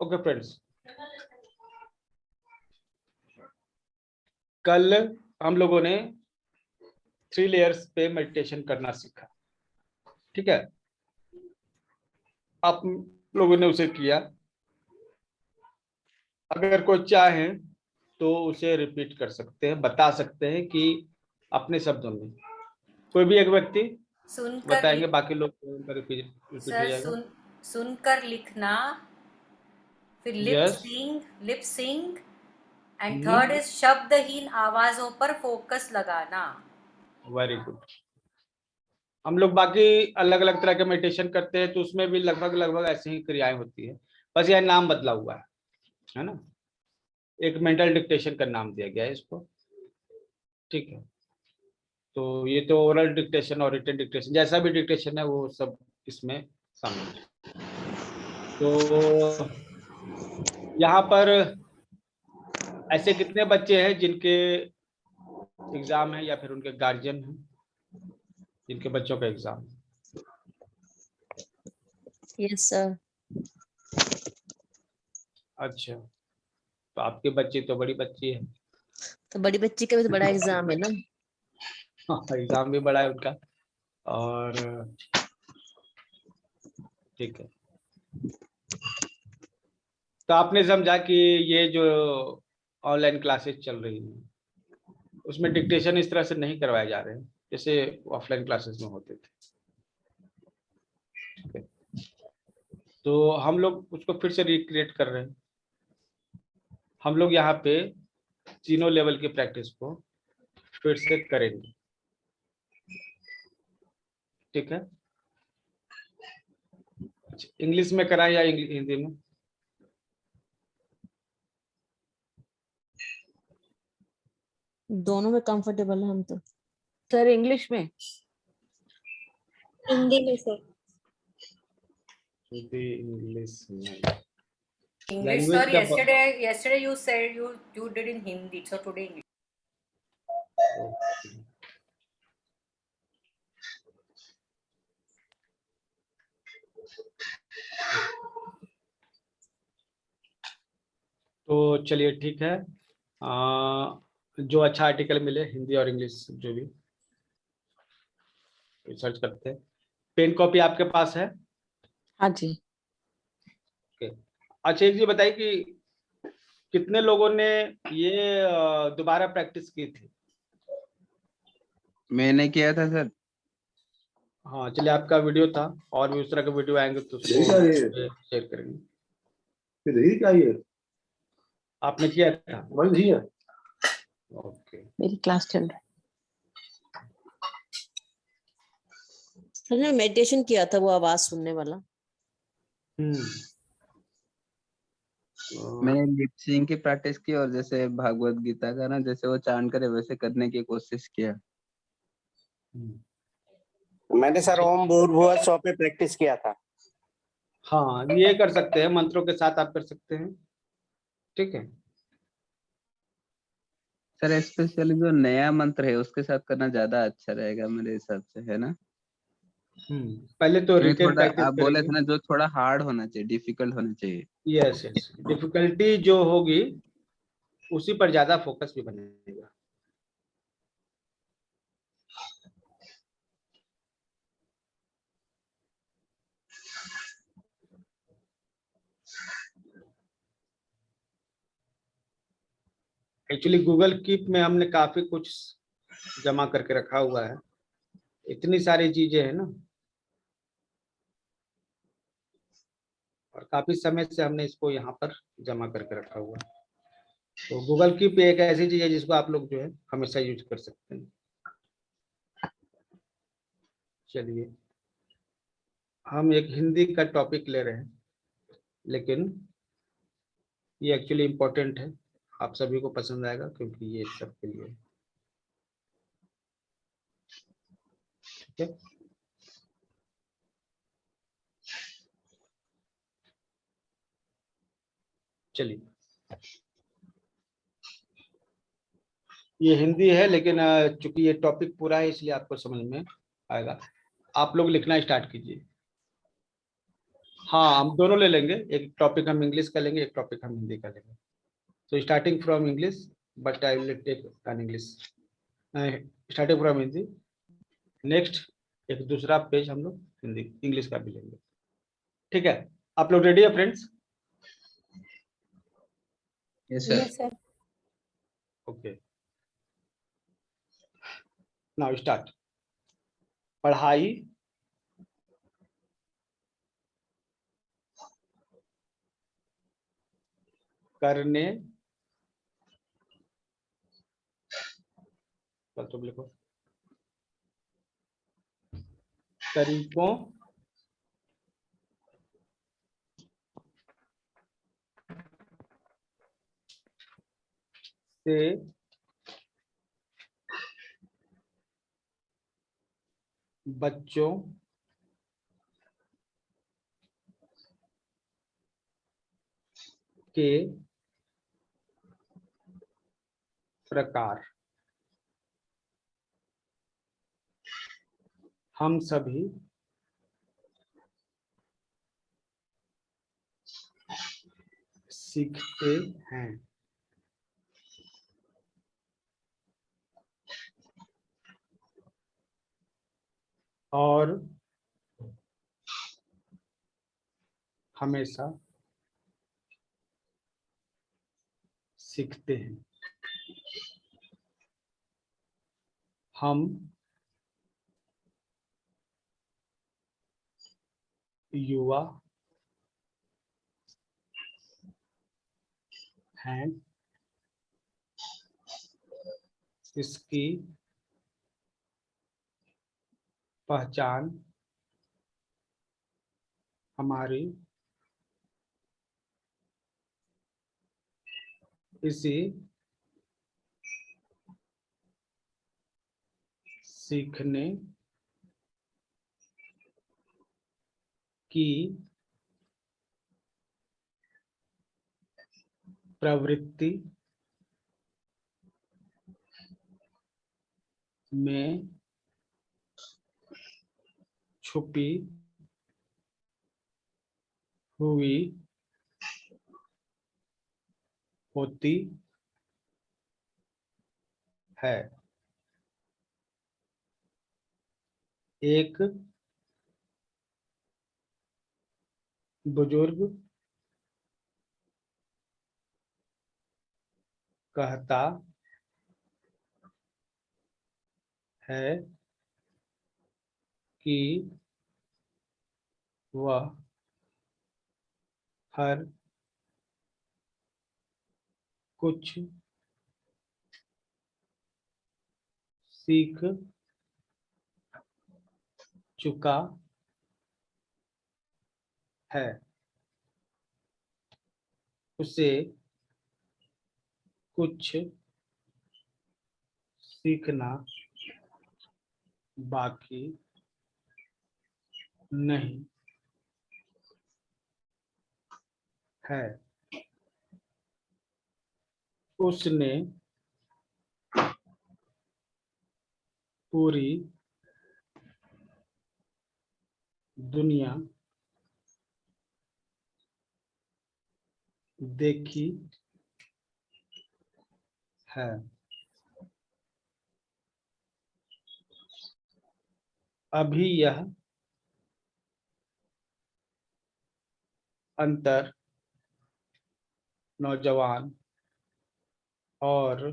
Okay friends, कल हम लोगों ने 3 लेयर्स पे मेडिटेशन करना सीखा। ठीक है, आप लोगों ने उसे किया। अगर कोई चाहे तो उसे रिपीट कर सकते हैं, बता सकते हैं कि अपने शब्दों में। कोई भी एक व्यक्ति बताएंगे, बाकी लोग रिपीट हो जाएगा। सुनकर लिखना, फिर yes, lip sync and third is शब्दहीन आवाजों पर फोकस लगाना। Very good. हम लोग बाकी अलग अलग तरह के मेडिटेशन करते हैं, तो उसमें भी लगभग ऐसी ही क्रियाएं होती है, बस यह नाम बदला हुआ है ना। एक मेंटल डिक्टेशन का नाम दिया गया है इसको। ठीक है, तो ये तो ओरल डिक्टेशन और रिटन डिक्टेशन, जैसा भी डिक्टेशन है वो सब इसमें शामिल है। तो यहाँ पर ऐसे कितने बच्चे हैं जिनके एग्जाम है या फिर उनके गार्जियन हैं जिनके बच्चों का एग्जाम है? Yes sir. अच्छा, तो आपकी बच्ची तो बड़ी बच्ची है। तो बड़ी बच्ची का भी तो बड़ा एग्जाम है ना। एग्जाम भी बड़ा है उनका। और ठीक है, तो आपने समझा कि ये जो ऑनलाइन क्लासेस चल रही हैं उसमें डिक्टेशन इस तरह से नहीं करवाए जा रहे हैं जैसे ऑफलाइन क्लासेस में होते थे। ठीक है, तो हम लोग उसको फिर से रिक्रिएट कर रहे हैं। हम लोग यहाँ पे तीनों लेवल की प्रैक्टिस को फिर से करेंगे। ठीक है, इंग्लिश में कराएं या हिंदी में? दोनों में कंफर्टेबल है हम तो। सर इंग्लिश में। हिंदी में सर। इंग्लिश में। English sir, yesterday you said you did in Hindi, so today English. तो चलिए ठीक है, जो अच्छा आर्टिकल मिले हिंदी और इंग्लिश जो भी रिसर्च करते हैं। पेन कॉपी आपके पास है? हाँ जी। अच्छा, एक जी बताइए कि कितने लोगों ने ये दोबारा प्रैक्टिस की थी? मैंने किया था सर। हाँ चलिए, आपका वीडियो था और भी उस तरह के वीडियो आएंगे तो शेयर करेंगे। आपने किया था? ओके, मेरी क्लास चल रही है। सर ने मेडिटेशन किया था वो आवाज सुनने वाला। मैंने लिप सिंग की प्रैक्टिस की और जैसे भागवत गीता का ना जैसे वो चांट करे वैसे करने की कोशिश किया। मैंने सर ओम भूर्भुवः स्वः पे प्रैक्टिस किया था। हाँ, ये कर सकते हैं, मंत्रों के साथ आप कर सकते हैं। ठीक है सर, स्पेशली जो नया मंत्र है उसके साथ करना ज्यादा अच्छा रहेगा मेरे हिसाब से, है ना? पहले तो क्योंकि रिटेन थोड़ा प्रैक्टिस आप बोले थे करेंगे। ना जो थोड़ा हार्ड होना चाहिए, डिफिकल्ट होना चाहिए। यस यस, डिफिकल्टी जो होगी उसी पर ज्यादा फोकस भी बनेगा। एक्चुअली गूगल कीप में हमने काफी कुछ जमा करके रखा हुआ है, इतनी सारी चीजें हैं ना, और काफी समय से हमने इसको यहाँ पर जमा करके रखा हुआ है। तो गूगल कीप एक ऐसी चीज है जिसको आप लोग जो है हमेशा यूज कर सकते हैं। चलिए, हम एक हिंदी का टॉपिक ले रहे हैं, लेकिन ये एक्चुअली इम्पोर्टेंट है, आप सभी को पसंद आएगा क्योंकि ये सबके लिए है। ठीक है, चलिए, ये हिंदी है लेकिन चूंकि ये टॉपिक पूरा है इसलिए आपको समझ में आएगा। आप लोग लिखना स्टार्ट कीजिए। हाँ, हम दोनों ले लेंगे, एक टॉपिक हम इंग्लिश का लेंगे, एक टॉपिक हम हिंदी का लेंगे। So starting from English, but I will take an English. Starting from Hindi, next एक दूसरा पेज हम लोग हिंदी इंग्लिश का भी लेंगे। ठीक है, आप लोग रेडी है friends? Yes sir. Yes, sir. Okay, now start. पढ़ाई करने, तुम लिखो, तरीकों से बच्चों के प्रकार हम सभी सीखते हैं। और हमेशा सीखते हैं। हम युवा हैं, इसकी पहचान हमारी इसी सीखने की प्रवृत्ति में छुपी हुई होती है। एक बुजुर्ग कहता है कि वह हर कुछ सीख चुका है, उसे कुछ सीखना बाकी नहीं है। उसने पूरी दुनिया देखी है। अभी यह अंतर नौजवान और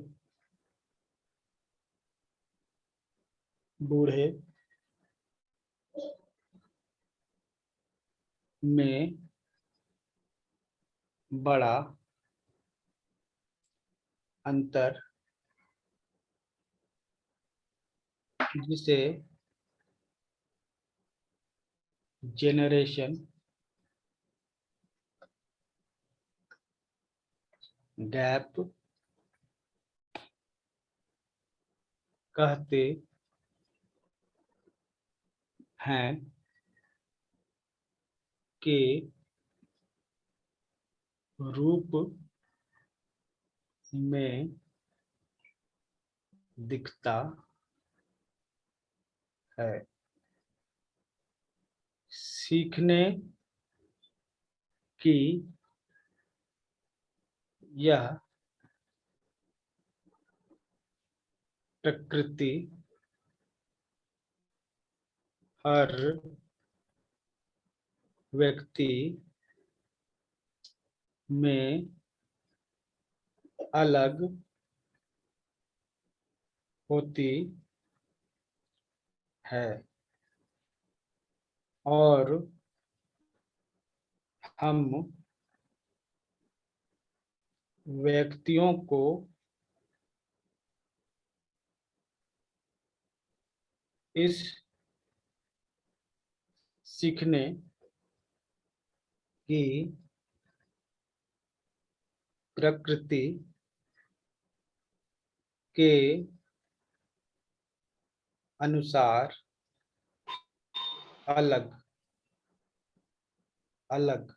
बूढ़े में बड़ा अंतर, जिसे जेनरेशन गैप कहते हैं, के रूप में दिखता है। सीखने कि यह प्रकृति हर व्यक्ति में अलग होती है और हम व्यक्तियों को इस सीखने की प्रकृति के अनुसार अलग अलग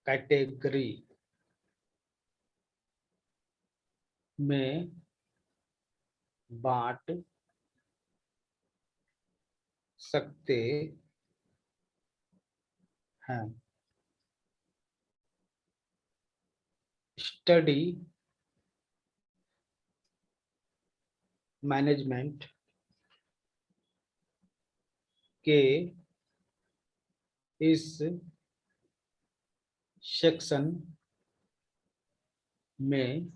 कैटेगरी में बांट सकते हैं। स्टडी मैनेजमेंट के इस सेक्शन में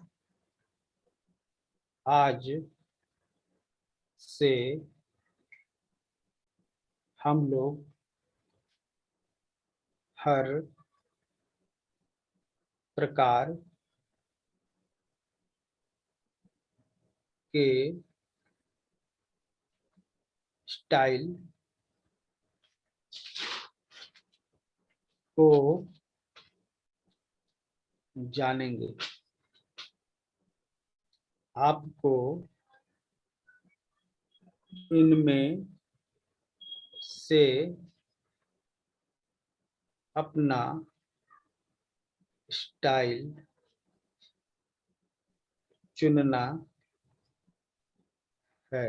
आज से हम लोग हर प्रकार के स्टाइल को जानेंगे। आपको इनमें से अपना स्टाइल चुनना है।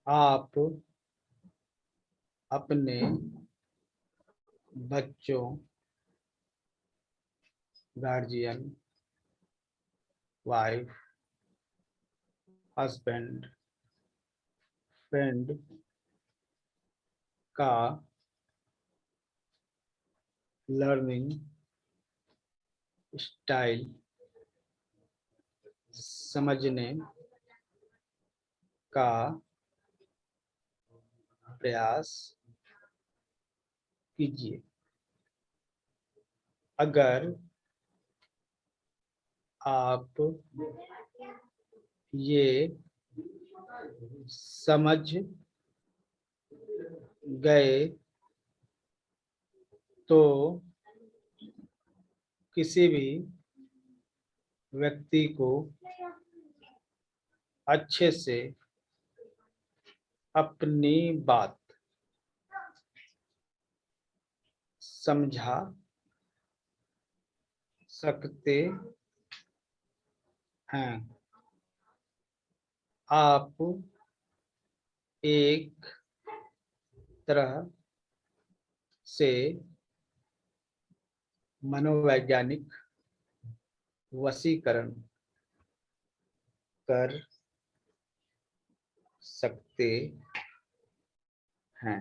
आप अपने बच्चों, गार्जियन, वाइफ, हस्बैंड, फ्रेंड का लर्निंग स्टाइल समझने का प्रयास कीजिए। अगर आप ये समझ गए तो किसी भी व्यक्ति को अच्छे से अपनी बात समझा सकते हैं। आप एक तरह से मनोवैज्ञानिक वशीकरण कर सकते हैं।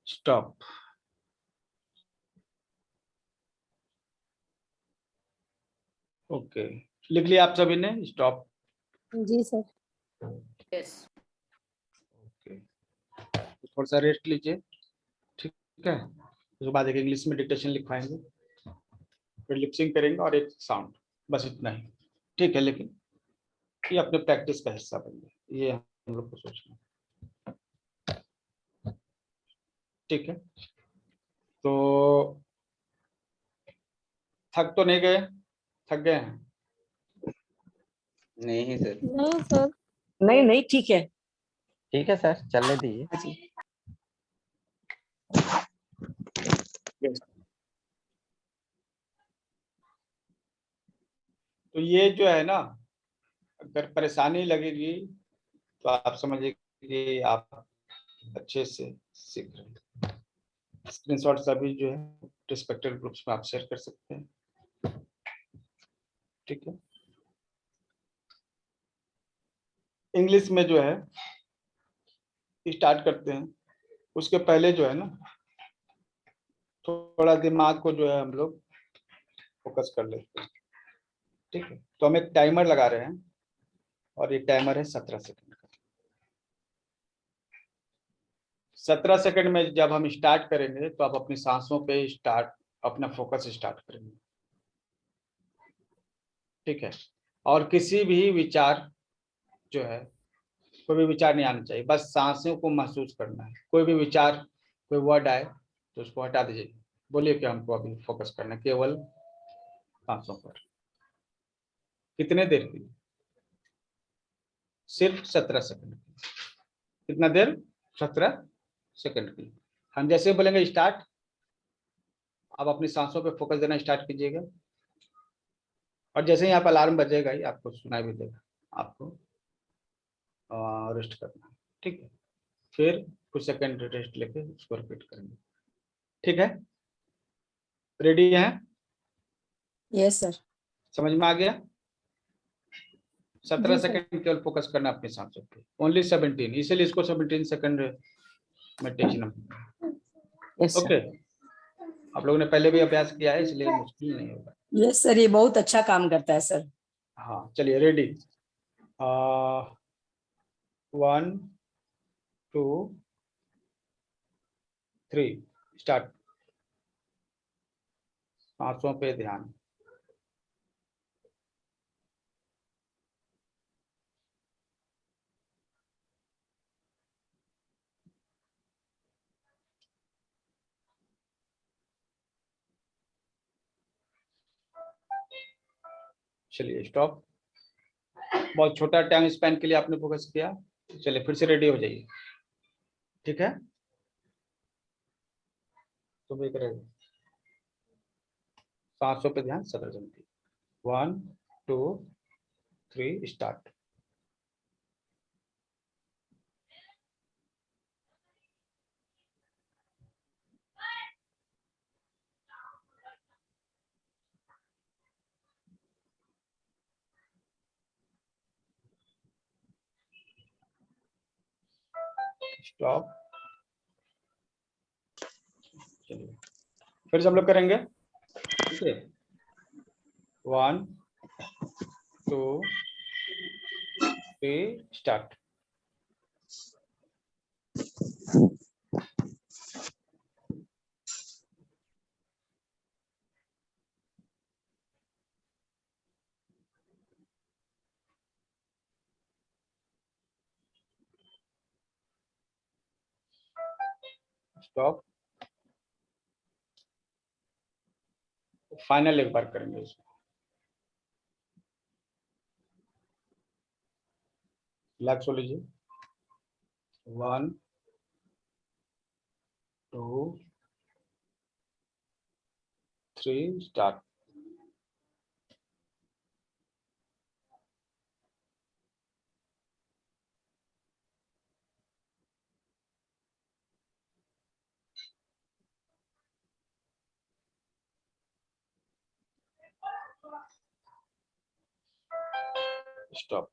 स्टॉप। ओके, लिख लिया आप सभी ने स्टॉप? जी सर। Yes. ओके, थोड़ा सा रेस्ट लीजिए, ठीक है। उसके बाद एक इंग्लिश में डिक्टेशन लिखवाएंगे, फिर लिपसिंग करेंगे और एक साउंड, बस इतना ही, ठीक है। लेकिन ये अपने प्रैक्टिस का हिस्सा बन गया, ये हम लोग को सोचना, ठीक है। तो थक तो नहीं गए? थक गए हैं? नहीं सर। नहीं सर। नहीं नहीं ठीक है। ठीक है सर, चलने दीजिए। हाँ जी। तो ये जो है ना, अगर परेशानी लगेगी तो आप समझिए कि आप अच्छे से सीख रहे हैं। स्क्रीनशॉट सभी जो है रिस्पेक्टेड ग्रुप्स में आप शेयर कर सकते हैं। ठीक है, इंग्लिश में जो है स्टार्ट करते हैं, उसके पहले जो है ना थोड़ा दिमाग को जो है हम लोग फोकस कर लेते हैं। ठीक है, तो हम एक टाइमर लगा रहे हैं और ये टाइमर है 17 सेकंड का। 17 सेकंड में जब हम स्टार्ट करेंगे तो आप अपनी सांसों पे स्टार्ट अपना फोकस स्टार्ट करेंगे। ठीक है, और किसी भी विचार जो है, कोई भी विचार नहीं आना चाहिए, बस सांसों को महसूस करना है। कोई भी विचार, कोई वर्ड आए तो उसको हटा दीजिए। बोलिए कि हमको अभी फोकस करना है केवल सांसों पर। कितने देर के लिए? सिर्फ 17 सेकंड। कितना देर? 17 सेकंड के लिए। हम जैसे बोलेंगे स्टार्ट, आप अपनी सांसों पे फोकस देना स्टार्ट कीजिएगा, और जैसे ही आप अलार्म बजेगा ही आपको सुनाई भी देगा, आपको रेस्ट करना है। ठीक है, फिर कुछ सेकंड रेस्ट लेके उसको रिपीट करेंगे। ठीक है, रेडी हैं? Yes sir. समझ में आ गया? 17 जी सर। सेकंड केवल फोकस करना अपनी सांसों पे, ओनली 17, इसीलिए इसको 17 second meditation. Yes okay, sir. आप लोगों ने पहले भी अभ्यास किया है इसलिए मुश्किल नहीं होगा। यस सर, ये बहुत अच्छा काम करता है सर। हाँ चलिए, रेडी। 1 2 3 स्टार्ट। सांसों पे ध्यान। चलिए स्टॉप। बहुत छोटा टाइम स्पेंड के लिए आपने फोकस किया। चलिए फिर से रेडी हो जाइए। ठीक है, तो भी करेगा। सांसों पे ध्यान, 17 सेकंड। 1 2 3 स्टार्ट। स्टॉप। चलिए फिर से हम लोग करेंगे। ठीक है, 1 2 3 स्टार्ट। स्टॉप। फाइनल एक बार करेंगे इसको। रिलैक्स हो लीजिए। 1 2 3 स्टार्ट। स्टॉप।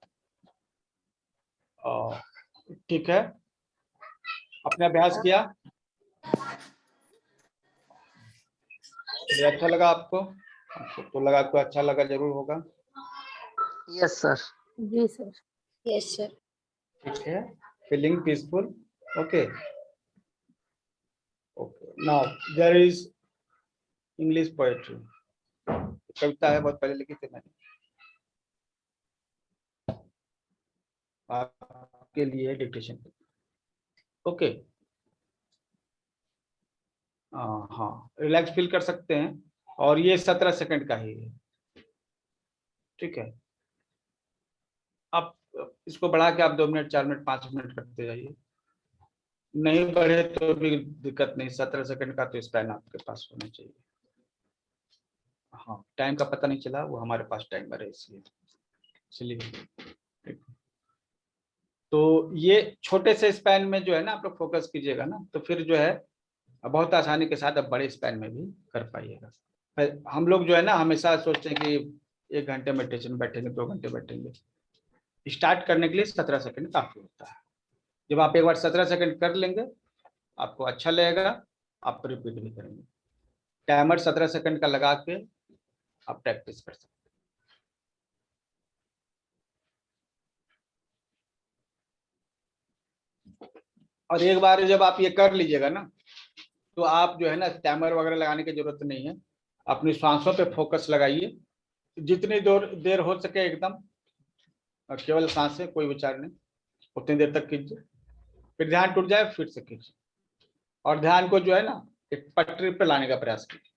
ठीक है, आपने अभ्यास किया, ये अच्छा लगा आपको? आपको तो लगा, तो अच्छा लगा जरूर होगा। Yes sir. जी सर। Yes sir. ठीक है, feeling peaceful. Okay okay, now there is English poetry. कविता है, बहुत पहले लिखी थी मैंने आपके लिए डिक्टेशन। ओके, हाँ रिलैक्स फील कर सकते हैं, और ये 17 सेकंड का ही है। ठीक है, आप इसको बढ़ा के आप 2 मिनट 4 मिनट 5 मिनट करते जाइए। नहीं बढ़े तो भी दिक्कत नहीं, 17 सेकंड का तो स्पैन आपके पास होना चाहिए। हाँ, टाइम का पता नहीं चला, वो हमारे पास टाइमर है इसलिए। चलिए, तो ये छोटे से स्पैन में जो है ना आप लोग फोकस कीजिएगा ना, तो फिर जो है बहुत आसानी के साथ अब बड़े स्पैन में भी कर पाइएगा। हम लोग जो है ना हमेशा सोचते हैं कि 1 घंटे मेडिटेशन बैठेंगे, 2 घंटे बैठेंगे। स्टार्ट करने के लिए 17 सेकंड काफी होता है। जब आप एक बार 17 सेकंड कर लेंगे आपको अच्छा लगेगा, आप रिपीट भी करेंगे। टाइमर 17 सेकंड का लगा के आप प्रैक्टिस कर सकते हैं। और एक बार जब आप ये कर लीजिएगा ना, तो आप जो है ना टाइमर वगैरह लगाने की जरूरत नहीं है। अपनी सांसों पे फोकस लगाइए, जितनी देर हो सके एकदम, और केवल सांस से, कोई विचार नहीं, उतनी देर तक कीजिए। फिर ध्यान टूट जाए फिर से कीजिए, और ध्यान को जो है ना एक पटरी पे लाने का प्रयास कीजिए।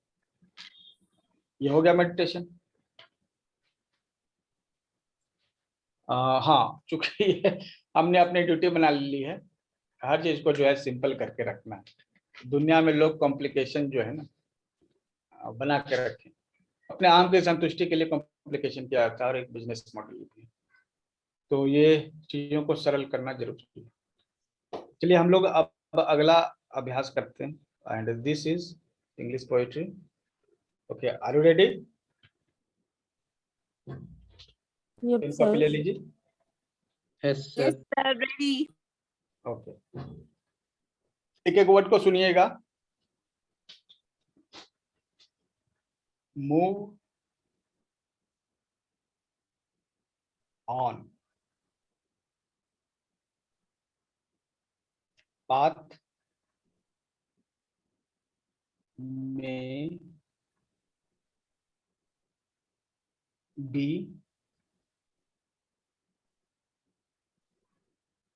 ये हो गया मेडिटेशन। हाँ, चूंकि हमने अपनी ड्यूटी बना ली है, हर चीज को जो है सिंपल करके रखना है। दुनिया में लोग कॉम्प्लिकेशन जो है ना बना के रखें, अपने आम की संतुष्टि के लिए कॉम्प्लिकेशन किया जाता है, और एक बिजनेस मॉडल भी। तो ये चीजों को सरल करना जरूरी है। चलिए हम लोग अब अगला अभ्यास करते हैं, and this is English poetry. Okay, are you ready? Yep, pen sir. Copy ले लीजिए। Yes sir. ओके, एक एक वर्ड को सुनिएगा। मूव ऑन, पाथ में बी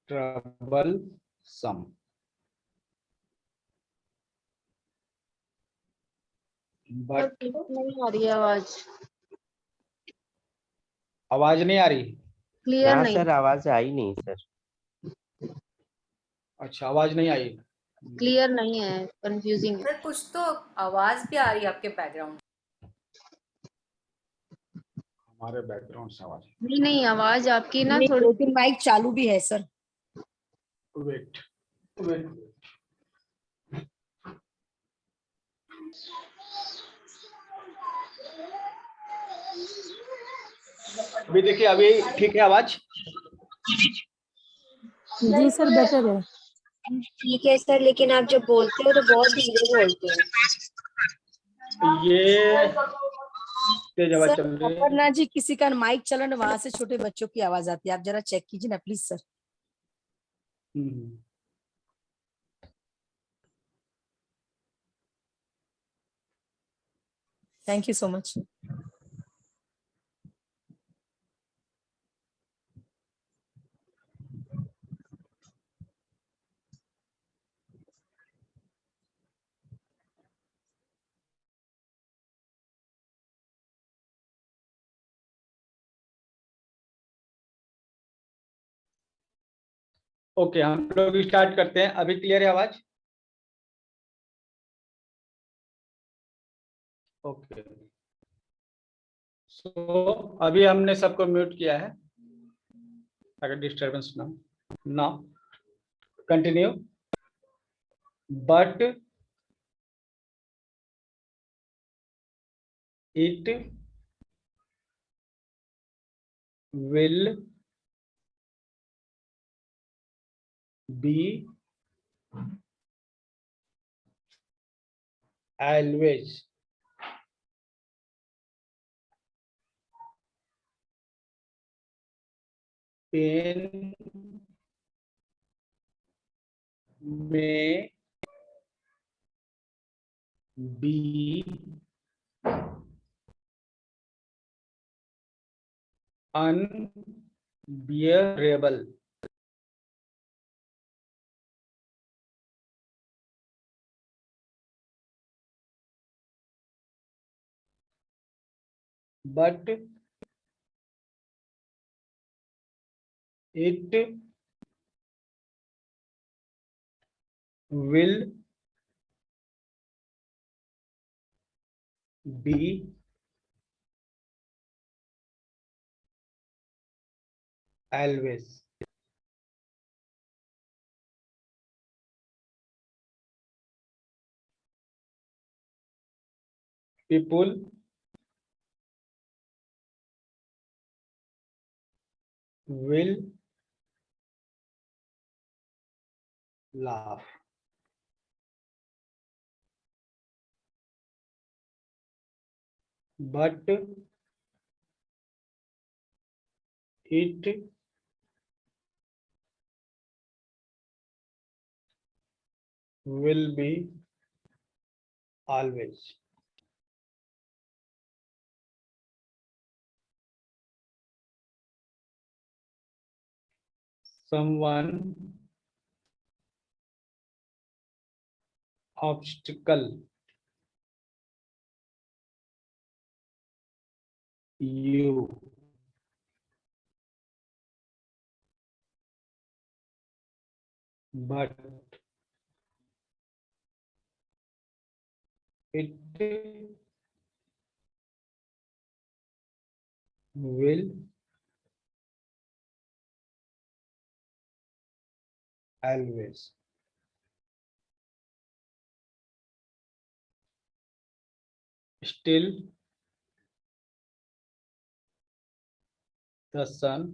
troublesome, but नहीं आ रही है आवाज, आवाज नहीं आ रही। क्लियर ना नहीं। सर, आवाज आई नहीं सर। अच्छा, आवाज नहीं आई। क्लियर नहीं है, कंफ्यूजिंग है। सर कुछ तो आवाज भी आ रही है आपके बैकग्राउंड। हमारे बैकग्राउंड से आवाज। नहीं नहीं, आवाज आपकी ना नहीं, थोड़ी। 2-3 माइक चालू भी है सर। वेट वेट, अभी देखिए, अभी ठीक है आवाज? जी सर, बेटर है। ठीक है सर, लेकिन आप जब बोलते हो तो बहुत धीरे बोलते हो। ये तेज आवाज सर चल रही है। अपर्णा जी, किसी का माइक चला ना, वहां से छोटे बच्चों की आवाज आती है, आप जरा चेक कीजिए ना please sir. Hmm. Thank you so much. Okay, हम लोग स्टार्ट करते हैं। अभी क्लियर है आवाज? ओके, सो अभी हमने सबको म्यूट किया है अगर डिस्टरबेंस ना। Now continue, but it will be always pain may be unbearable, but it will be always people will laugh. But it will be always. Someone obstacle you, but it will always. Still, the sun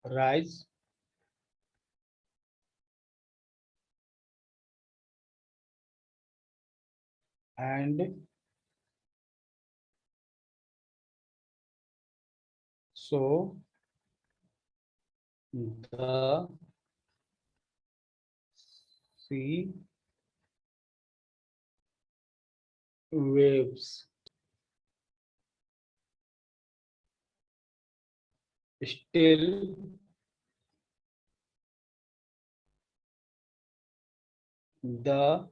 rise and so the sea waves. Still, the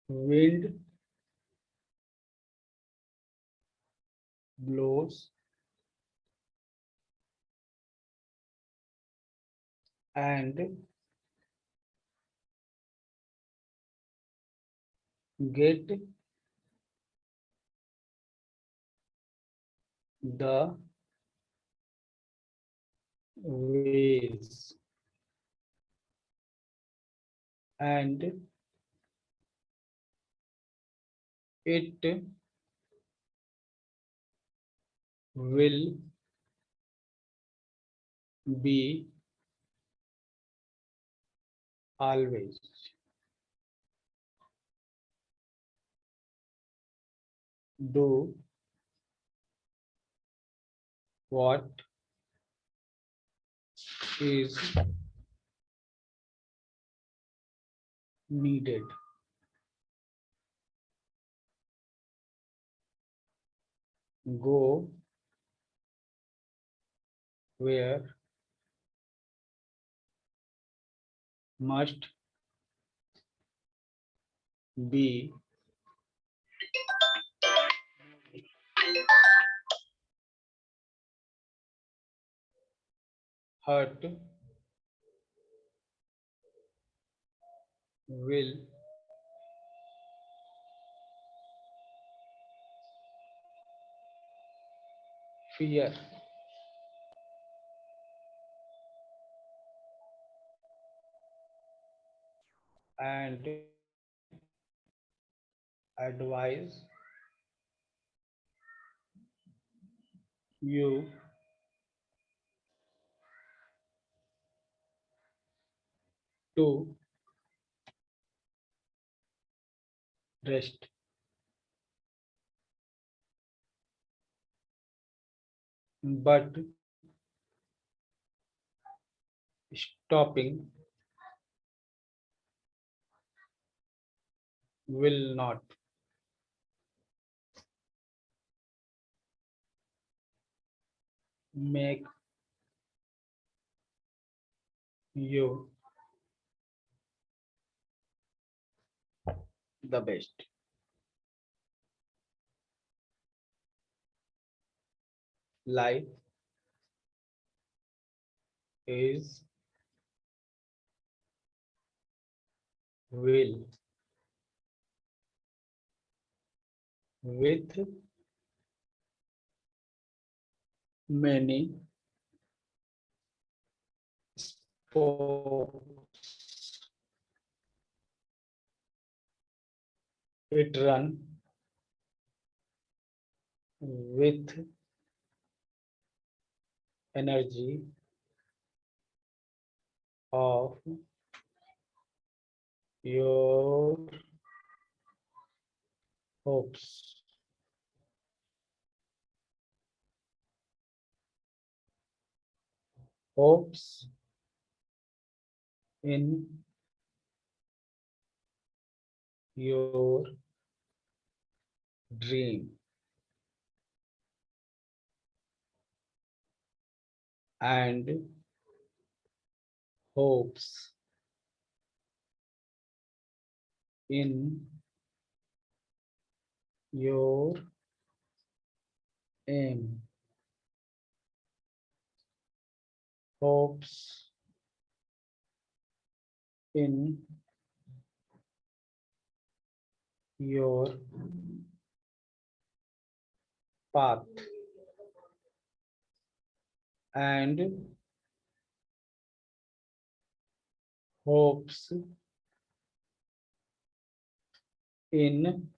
wind blows and get the waves and it will be always. Do what is needed. Go where must be hurt will fear and advise you to rest. But stopping will not. Make you the best. Life is will with many hopes. It run with energy of your hopes. Hopes in your dream and hopes in your aim. Hopes in your path and hopes in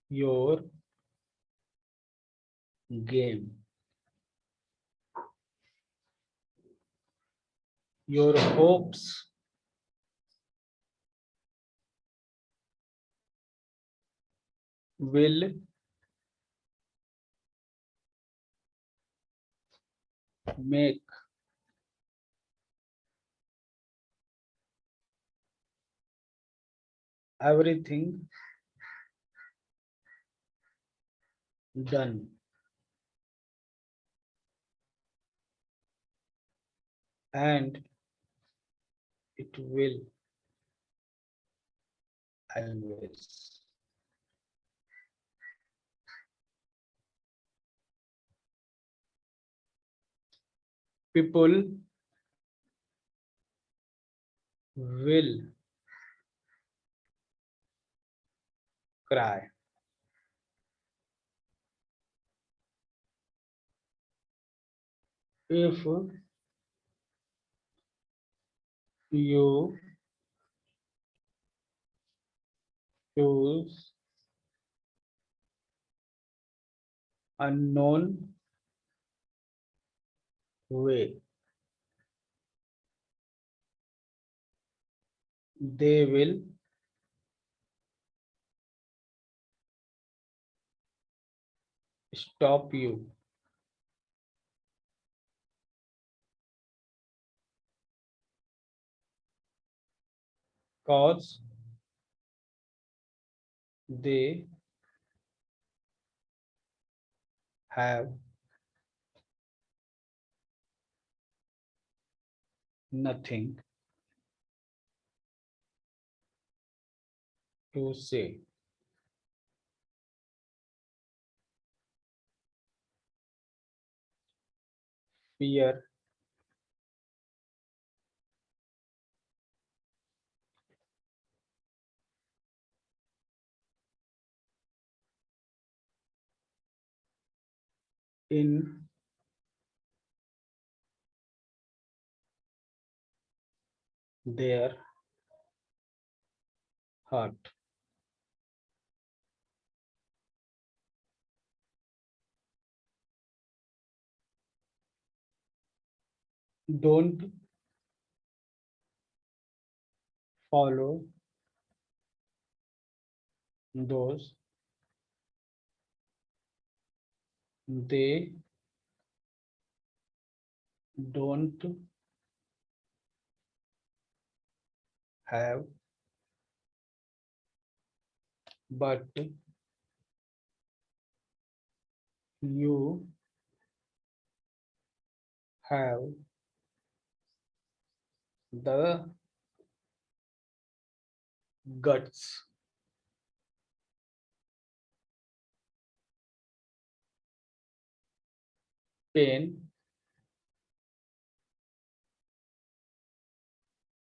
your game. Your hopes will make everything done. And it will always. People will cry. If you choose unknown way, they will stop you. Cause they have nothing to say. Fear in their heart. Don't follow those. They don't have but you have the guts. Pain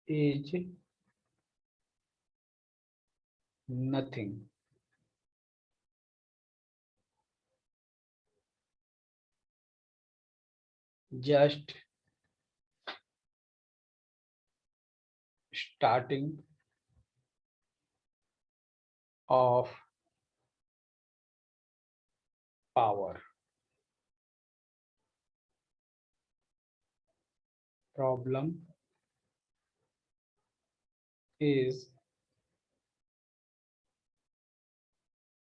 is nothing. just starting of power. Problem is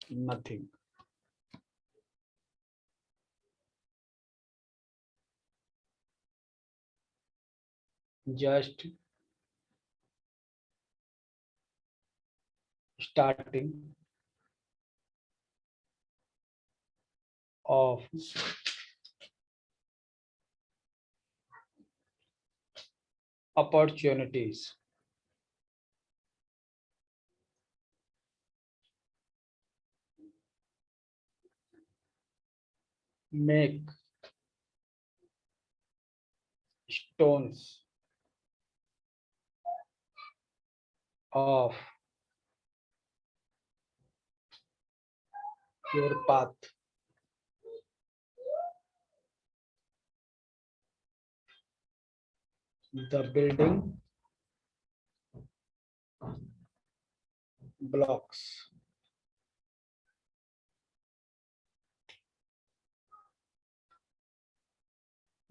nothing. Just starting of opportunities. Make stones of your path. The building blocks.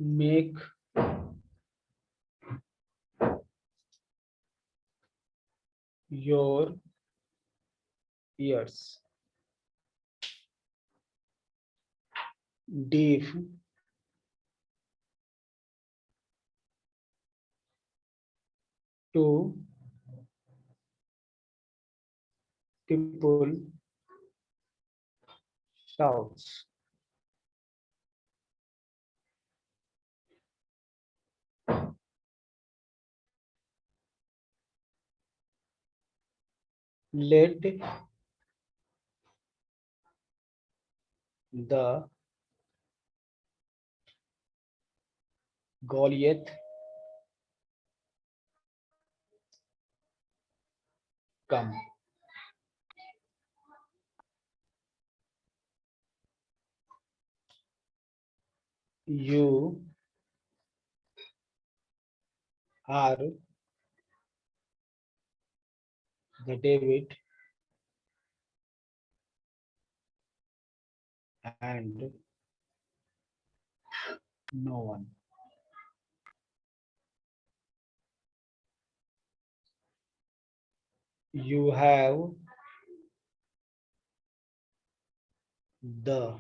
Make your ears deep to people shouts. Let the Goliath come. You are the David and no one. You have the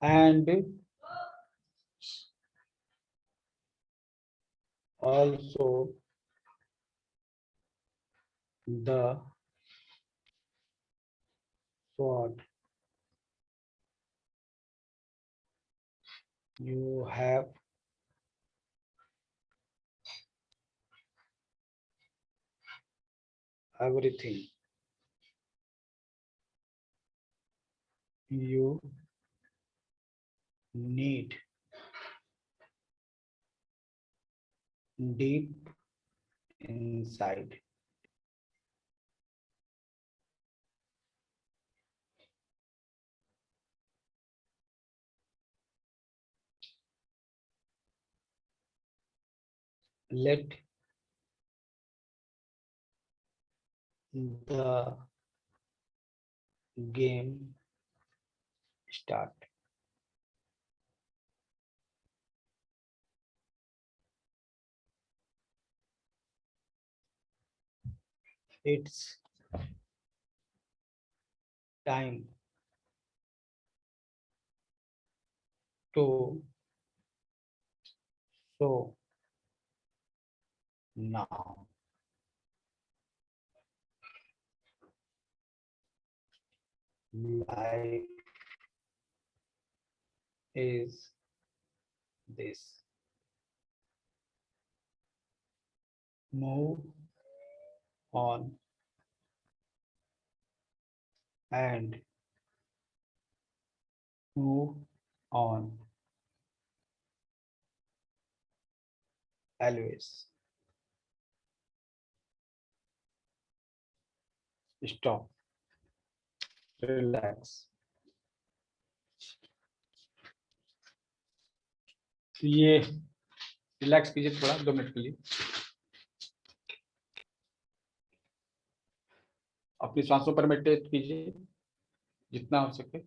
and also the sword. You have everything you need deep inside. Let the game start. It's time to show now. Life is this. Move on and move on always. Stop, relax. ये relax कीजिए थोड़ा 2 minute के लिए, अपनी सांसों पर meditate कीजिए जितना हो सके,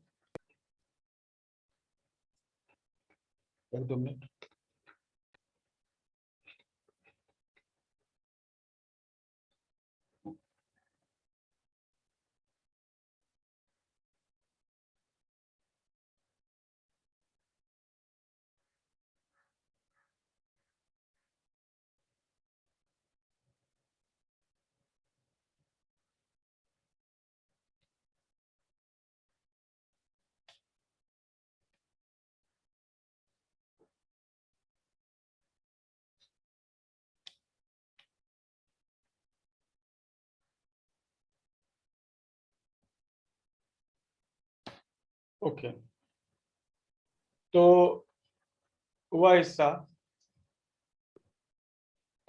1-2 मिनट। ओके, तो वह हिस्सा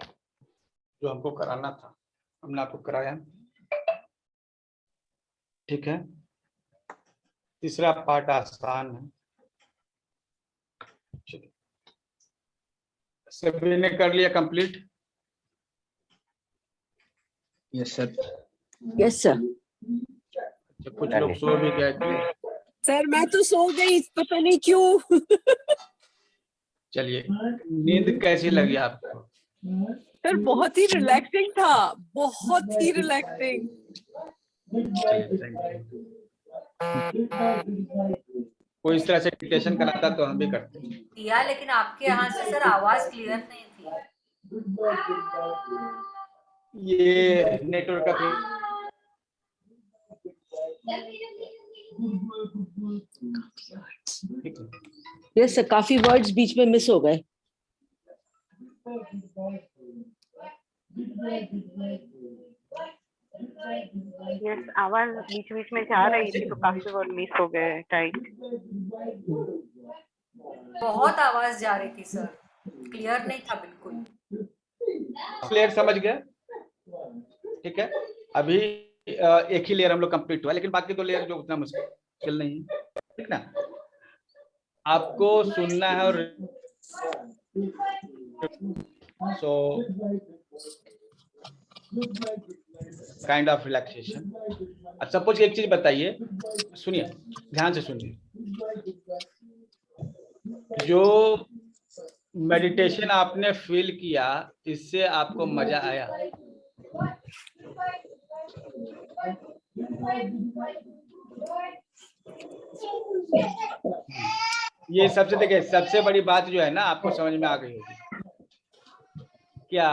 जो हमको कराना था हमने आपको कराया, ठीक है। तीसरा पार्ट आसान है, चलिए सभी ने कर लिया complete. Yes sir. Yes sir. कुछ लोग सो भी गए थे। सर मैं तो सो गई, पता नहीं क्यों। चलिए, नींद कैसी लगी आपको? सर बहुत ही रिलैक्सिंग था, बहुत ही रिलैक्सिंग। चलिए, थैंक यू। कोई इस तरह से डिक्टेशन कराता तो हम भी करते। दिया, लेकिन आपके यहाँ से सर आवाज क्लियर नहीं थी। ये नेटवर्क का थोड़ा ठीक है। यस सर, काफी वर्ड्स बीच में मिस हो गए। यस, आवाज बीच बीच में जा रही थी तो काफी वर्ड मिस हो गए। राइट, बहुत आवाज जा रही थी सर, क्लियर नहीं था बिल्कुल। लेयर समझ गया, ठीक है। अभी एक ही लेयर हम लोग कंप्लीट हुआ, लेकिन बाकी 2 लेयर जो उतना मुश्किल नहीं है, ठीक ना। आपको सुनना है और काइंड ऑफ रिलैक्सेशन। अच्छा, सपोज एक चीज बताइए, सुनिए ध्यान से सुनिए। जो मेडिटेशन आपने फील किया, इससे आपको मजा आया? ये सबसे देखिए, सबसे बड़ी बात जो है ना, आपको समझ में आ गई होगी। क्या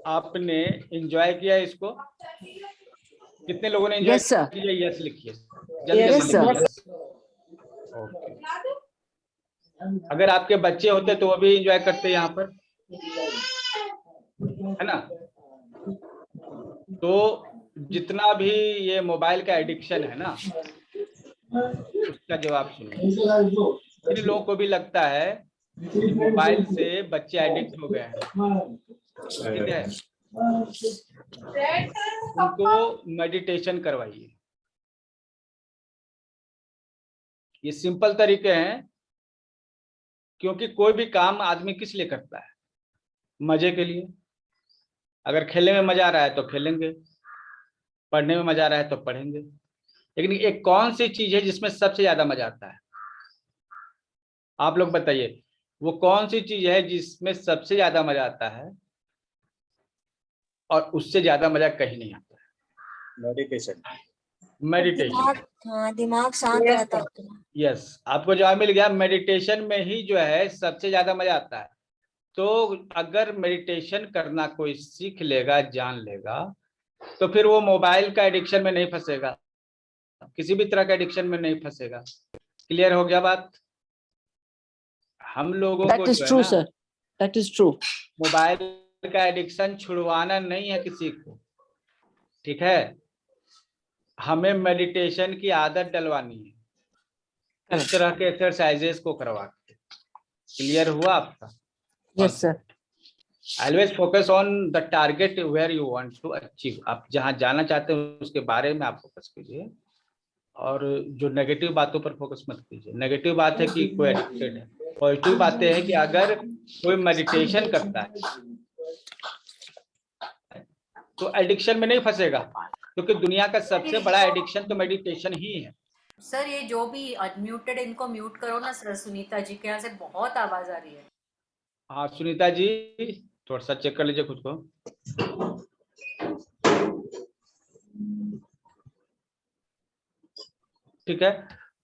आपने एंजॉय किया इसको? कितने लोगों ने एंजॉय यस सर। किया? यस लिखिए, जल्दी Yes, जल्दी sir. लिखिए। ओके, अगर आपके बच्चे होते तो वो भी एंजॉय करते यहाँ पर, है ना। तो जितना भी ये मोबाइल का एडिक्शन है ना, उसका जवाब सुनिए। इन लोगों को भी लगता है कि मोबाइल से बच्चे एडिक्ट हो गए हैं, ठीक है। उनको मेडिटेशन करवाइए। ये सिंपल तरीके हैं, क्योंकि कोई भी काम आदमी किस लिए करता है? मजे के लिए। अगर खेलने में मजा आ रहा है तो खेलेंगे, पढ़ने में मजा आ रहा है तो पढ़ेंगे, लेकिन एक कौन सी चीज है जिसमें सबसे ज्यादा मजा आता है? आप लोग बताइए, वो कौन सी चीज है जिसमें सबसे ज्यादा मजा आता है और उससे ज्यादा मजा कहीं नहीं आता है? मेडिटेशन। हाँ, दिमाग शांत रहता है। यस, आपको जवाब मिल गया। मेडिटेशन में ही जो है सबसे ज्यादा मजा आता है। तो अगर मेडिटेशन करना कोई सीख लेगा, जान लेगा, तो फिर वो मोबाइल का एडिक्शन में नहीं फंसेगा, किसी भी तरह का एडिक्शन में नहीं फंसेगा। क्लियर हो गया बात? हम लोगों दैट को इज जो है ट्रू ना, sir, that is true. Mobile का एडिक्शन छुड़वाना नहीं है किसी को, ठीक है। हमें मेडिटेशन की आदत डलवानी है, इस तरह के एक्सरसाइजेस को करवा के। क्लियर हुआ आपका? Yes sir. Always focus on the target where you want to achieve. आप जहां जाना चाहते हैं उसके बारे में आप फोकस कीजिए, और जो नेगेटिव बातों पर फोकस मत कीजिए। नेगेटिव बात है कि कोई एडिक्टेड है, पॉजिटिव बातें हैं कि अगर कोई मेडिटेशन करता है तो एडिक्शन में नहीं फंसेगा, क्योंकि दुनिया का सबसे बड़ा एडिक्शन तो मेडिटेशन ही है। सर ये जो भी अनम्यूटेड इनको म्यूट करो ना सर, सुनीता जी के यहाँ से बहुत आवाज आ रही है। हाँ सुनीता जी, थोड़ा सा चेक कर लीजिए खुद को। ठीक है,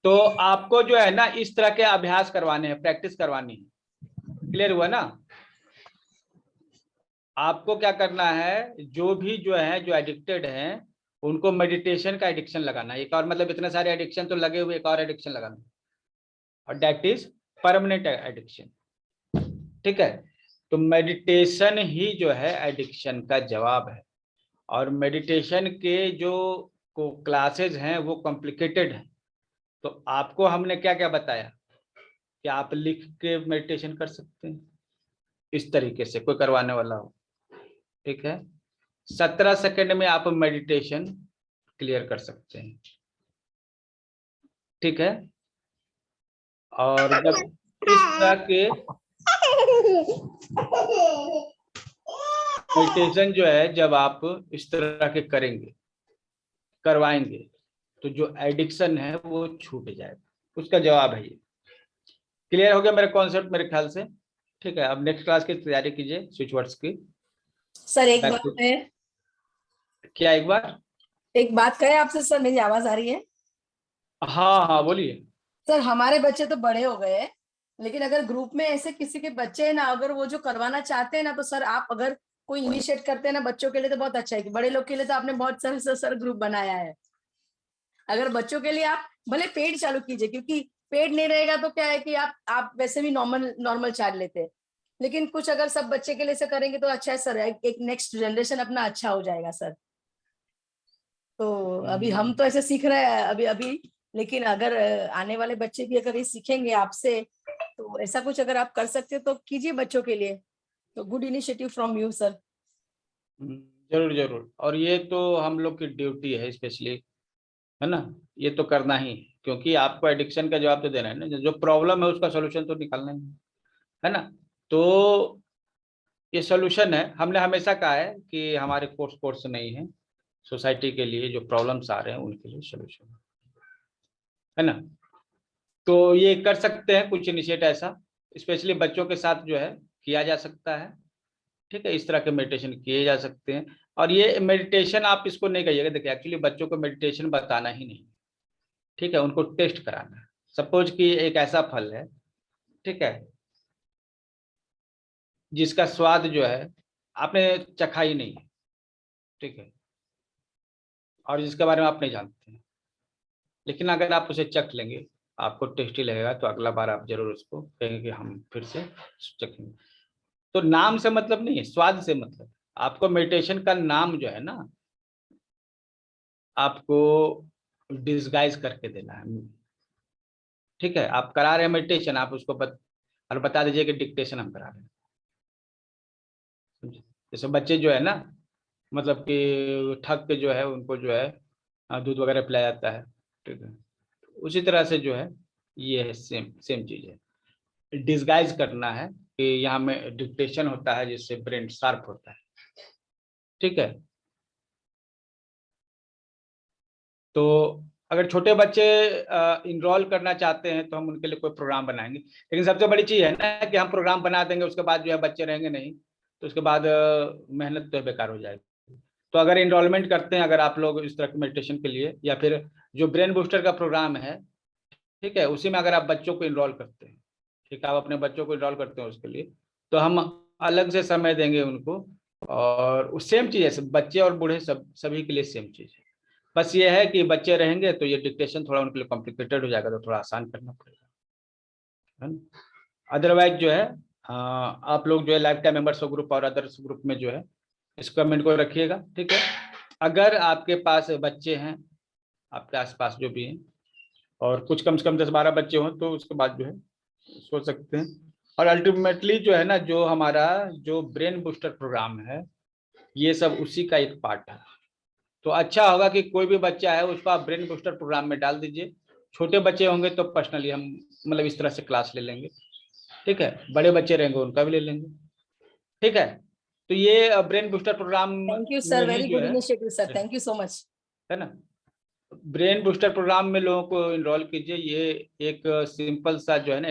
तो आपको जो है ना इस तरह के अभ्यास करवाने हैं, प्रैक्टिस करवानी है। क्लियर हुआ ना? आपको क्या करना है, जो भी जो है जो एडिक्टेड हैं उनको मेडिटेशन का एडिक्शन लगाना है। एक और मतलब इतने सारे एडिक्शन तो लगे हुए, एक और एडिक्शन लगाना, और दैट इज परमानेंट एडिक्शन। ठीक है, तो मेडिटेशन ही जो है एडिक्शन का जवाब है। और मेडिटेशन के जो क्लासेज हैं वो कॉम्प्लिकेटेड हैं। तो आपको हमने क्या क्या बताया कि आप लिख के मेडिटेशन कर सकते हैं इस तरीके से, कोई करवाने वाला हो। ठीक है, 17 सेकंड में आप मेडिटेशन क्लियर कर सकते हैं। ठीक है, और जब इस तरह के मेडिटेशन जो है जब आप इस तरह के करेंगे, करवाएंगे, तो जो एडिक्शन है वो छूट जाएगा। उसका जवाब है ये। क्लियर हो गया मेरा कॉन्सेप्ट मेरे ख्याल से? ठीक है, अब नेक्स्ट क्लास की तैयारी कीजिए स्विच वर्ड्स की। सर एक Back बात to- है, क्या एक बार? एक बात कहे आपसे सर, मेरी आवाज आ रही है? हाँ हाँ बोलिए। सर हमारे बच्चे तो बड़े हो गए हैं, लेकिन अगर ग्रुप में ऐसे किसी के बच्चे हैं ना, अगर वो जो करवाना चाहते हैं ना, तो सर आप अगर कोई इनिशिएट करते हैं ना बच्चों के लिए तो बहुत अच्छा है। कि बड़े लोग के लिए तो आपने बहुत सारे सर ग्रुप बनाया है, अगर बच्चों के लिए आप भले पेड चालू कीजिए, क्योंकि पेड नहीं रहेगा तो क्या है कि आप वैसे भी नॉर्मल चार्ज लेते हैं, लेकिन कुछ अगर सब बच्चे के लिए से करेंगे तो अच्छा है सर, एक नेक्स्ट जनरेशन अपना अच्छा हो जाएगा सर। तो अभी हम तो ऐसे सीख रहे हैं अभी अभी, लेकिन अगर आने वाले बच्चे भी अगर ये सीखेंगे आपसे, तो ऐसा कुछ अगर आप कर सकते हो तो कीजिए बच्चों के लिए। तो good initiative from you sir. जरूर जरूर, और ये तो हम लोग की ड्यूटी है स्पेशली, है ना, ये तो करना ही है, क्योंकि आपको एडिक्शन का जवाब तो देना है ना, जो प्रॉब्लम है उसका सोल्यूशन तो निकालना ही है ना। तो ये सोल्यूशन है। हमने हमेशा कहा है कि हमारे कोर्स नहीं है, सोसाइटी के लिए जो प्रॉब्लम्स आ रहे हैं उनके लिए सोल्यूशन है ना। तो ये कर सकते हैं कुछ इनिशिएट ऐसा, स्पेशली बच्चों के साथ जो है किया जा सकता है। ठीक है, इस तरह के मेडिटेशन किए जा सकते हैं। और ये मेडिटेशन आप इसको नहीं कहिएगा, देखिए एक्चुअली बच्चों को मेडिटेशन बताना ही नहीं, ठीक है, उनको टेस्ट कराना है। सपोज कि एक ऐसा फल है, ठीक है, जिसका स्वाद जो है आपने चखा ही नहीं है, ठीक है, और जिसके बारे में आप नहीं जानते हैं, लेकिन अगर आप उसे चख लेंगे, आपको टेस्टी लगेगा, तो अगला बार आप जरूर उसको कहेंगे कि हम फिर से चखेंगे। तो नाम से मतलब नहीं है, स्वाद से मतलब। आपको मेडिटेशन का नाम जो है ना, आपको डिस्गाइज करके देना है। ठीक है, आप करा रहे हैं मेडिटेशन, आप उसको और बता दीजिए कि डिक्टेशन हम करा रहे हैं। जैसे बच्चे जो है ना, मतलब कि थक के जो है उनको जो है दूध वगैरह पिलाया जाता है, ठीक है, उसी तरह से जो है ये है, सेम सेम चीज है। डिस्गाइज करना है कि यहाँ में डिक्टेशन होता है जिससे ब्रेन शार्प होता है। ठीक है, तो अगर छोटे बच्चे इनरोल करना चाहते हैं तो हम उनके लिए कोई प्रोग्राम बनाएंगे, लेकिन सबसे बड़ी चीज है ना कि हम प्रोग्राम बना देंगे, उसके बाद जो है बच्चे रहेंगे नहीं, तो उसके बाद मेहनत तो बेकार हो जाएगी। तो अगर इनरोलमेंट करते हैं अगर आप लोग इस तरह के मेडिटेशन के लिए, या फिर जो ब्रेन बूस्टर का प्रोग्राम है, ठीक है, उसी में अगर आप बच्चों को इनरोल करते हैं, ठीक है, आप अपने बच्चों को इनरोल करते हैं उसके लिए, तो हम अलग से समय देंगे उनको। और सेम चीज है, बच्चे और बूढ़े सभी के लिए सेम चीज है। बस ये है कि बच्चे रहेंगे तो ये डिक्टेशन थोड़ा उनके लिए कॉम्प्लिकेटेड हो जाएगा, तो थोड़ा आसान करना पड़ेगा, है ना। अदरवाइज जो है आप लोग जो है लाइफ टाइम मेंबर्स ग्रुप और अदर्स ग्रुप में जो है इस कमेंट को रखिएगा। ठीक है, अगर आपके पास बच्चे हैं, आपके आसपास जो भी हैं, और कुछ कम से कम 10-12 बच्चे हों, तो उसके बाद जो है सोच सकते हैं और अल्टीमेटली जो है ना, जो हमारा जो ब्रेन बूस्टर प्रोग्राम है, ये सब उसी का एक पार्ट है। तो अच्छा होगा कि कोई भी बच्चा है उसको आप ब्रेन बूस्टर प्रोग्राम में डाल दीजिए। छोटे बच्चे होंगे तो पर्सनली हम मतलब इस तरह से क्लास ले लेंगे, ठीक है। बड़े बच्चे रहेंगे उनका भी ले लेंगे, ठीक है। तो ये brain booster program thank you sir, में ही वेरी जो गुड है initiative sir, thank you so much. है ना, ब्रेन बूस्टर प्रोग्राम में लोगों को इनरोल कीजिए। ये एक सिंपल सा जो है ना